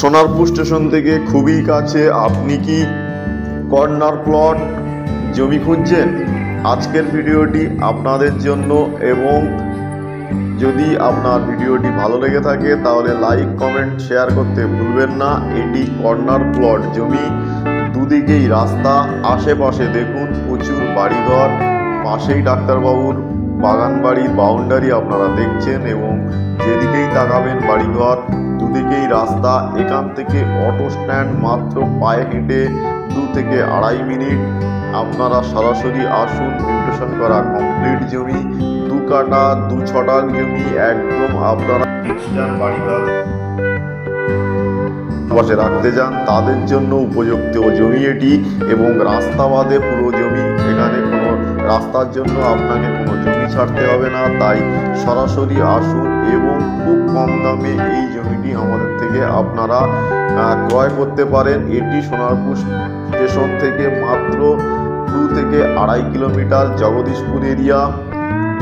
Sonarpur station থেকে খুবই কাছে। আপনি কি কর্নার প্লট জমি খুঁজছেন? আজকের ভিডিওটি আপনাদের জন্য, এবং যদি আপনার ভিডিওটি ভালো লেগে থাকে তাহলে লাইক, কমেন্ট, শেয়ার করতে ভুলবেন না। এটি কর্নার প্লট জমি, দুদিকেই রাস্তা, আশেপাশে দেখুন প্রচুর বাড়িঘর, পাশেই ডাক্তারবাবুর বাগান বাড়ির বাউন্ডারি আপনারা দেখছেন, এবং যেদিকেই তাকাবেন বাড়িঘর, দুদিকেই রাস্তা। এখান থেকে অটো স্ট্যান্ড মাত্র পায়ে হেঁটে 2 থেকে 2.5 মিনিট। আপনারা সরাসরি আসুন। মিউটেশন করা কমপ্লিট জমি, 2 কাঠা 2 ছটাক জমি, একদম আপনারা বাড়িঘর পাশে রাখতে যান তাদের জন্য উপযুক্ত জমি এটি, এবং রাস্তা বাদে পুরো জমি। এখানে কোনো রাস্তার জন্য আপনাকে কোনো জমি ছাড়তে হবে না, তাই সরাসরি আসুন এবং খুব কম দামে এই জমিটি আমাদের থেকে আপনারা ক্রয় করতে পারেন। এটি সোনারপুর স্টেশন থেকে মাত্র 2 থেকে 2.5 কিলোমিটার, জগদীশপুর এরিয়া,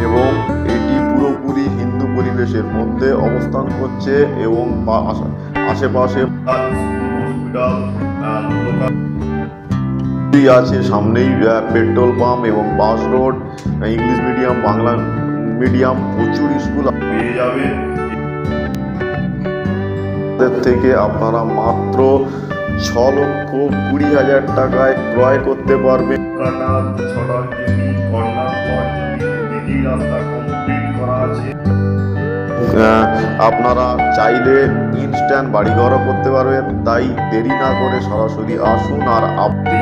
এবং এটি পুরোপুরি হিন্দু পরিবেশের মধ্যে অবস্থান করছে, এবং আশেপাশে আছে, সামনেই পেট্রোল পাম্প এবং বাস road, English medium, Bangla medium প্রচুর স্কুল পেয়ে যাবেন। থেকে আপনারা মাত্র 6,20,000 টাকায় ক্রয় করতে পারবেন। আপনারা চাইলে ইনস্ট্যান্ট বাড়িঘরও করতে পারবেন, তাই দেরি না করে সরাসরি আসুন। আর আপনি